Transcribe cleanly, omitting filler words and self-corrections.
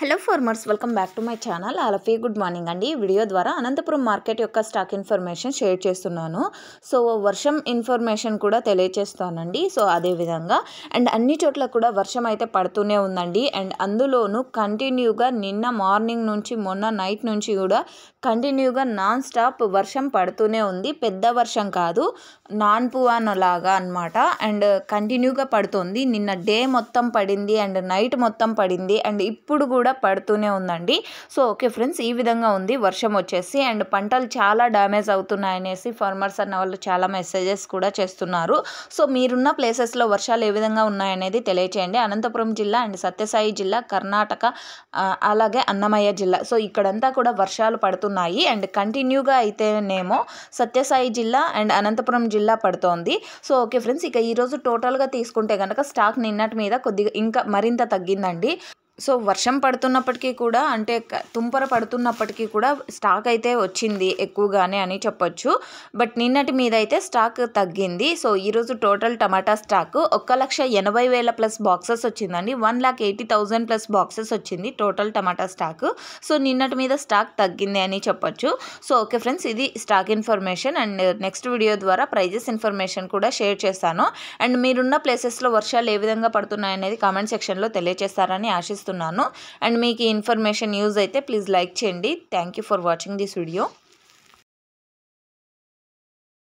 Hello farmers, welcome back to my channel. ఆలఫీ good morning అండి. ఈ వీడియో ద్వారా అనంతపురం మార్కెట్ యొక్క స్టాక్ ఇన్ఫర్మేషన్ షేర్ చేస్తున్నాను. సో వర్షం ఇన్ఫర్మేషన్ కూడా తెలియజేస్తానండి. సో అదేవిధంగా అన్ని చోట్ల కూడా వర్షం అయితే పడుతూనే ఉందండి. అందులోనూ కంటిన్యూగా నిన్న మార్నింగ్ నుంచి మొన్న నైట్ నుంచి కూడా కంటిన్యూగా నాన్ స్టాప్ వర్షం పడుతూనే ఉంది. పెద్ద వర్షం కాదు, నాన్ పువాన్ లాగా అనమాట. కంటిన్యూగా పడుతుంది. నిన్న డే మొత్తం పడింది, నైట్ మొత్తం పడింది, ఇప్పుడు కూడా పడుతూనే ఉందండి. సో ఓకే ఫ్రెండ్స్, ఈ విధంగా ఉంది వర్షం వచ్చేసి. పంటలు చాలా డ్యామేజ్ అవుతున్నాయనేసి ఫార్మర్స్ అన్న వాళ్ళు చాలా మెసేజెస్ కూడా చేస్తున్నారు. సో మీరున్న ప్లేసెస్లో వర్షాలు ఏ విధంగా ఉన్నాయనేది తెలియచేయండి. అనంతపురం జిల్లా సత్యసాయి జిల్లా, కర్ణాటక, అలాగే అన్నమయ్య జిల్లా, సో ఇక్కడంతా కూడా వర్షాలు పడుతున్నాయి. కంటిన్యూగా అయితేనేమో సత్యసాయి జిల్లా అనంతపురం జిల్లా పడుతోంది. సో ఓకే ఫ్రెండ్స్, ఇక ఈరోజు టోటల్గా తీసుకుంటే కనుక స్టాక్ నిన్నటి మీద కొద్దిగా ఇంకా మరింత తగ్గిందండి. సో వర్షం పడుతున్నప్పటికీ కూడా, తుంపర పడుతున్నప్పటికీ కూడా స్టాక్ అయితే వచ్చింది ఎక్కువగానే అని చెప్పొచ్చు. బట్ నిన్నటి మీద అయితే స్టాక్ తగ్గింది. సో ఈరోజు టోటల్ టమాటా స్టాక్ 1,80,000 ప్లస్ బాక్సెస్ వచ్చిందండి. 1,80,000 ప్లస్ బాక్సెస్ వచ్చింది టోటల్ టమాటా స్టాక్. సో నిన్నటి మీద స్టాక్ తగ్గింది అని చెప్పొచ్చు. సో ఓకే ఫ్రెండ్స్, ఇది స్టాక్ ఇన్ఫర్మేషన్. నెక్స్ట్ వీడియో ద్వారా ప్రైజెస్ ఇన్ఫర్మేషన్ కూడా షేర్ చేస్తాను. మీరున్న ప్లేసెస్లో వర్షాలు ఏ విధంగా పడుతున్నాయనేది కామెంట్ సెక్షన్లో తెలియజేస్తారని ఆశిస్తున్నాను. మీకు ఈ ఇన్ఫర్మేషన్ యూజ్ అయితే ప్లీజ్ లైక్ చేయండి. Thank you for watching this video.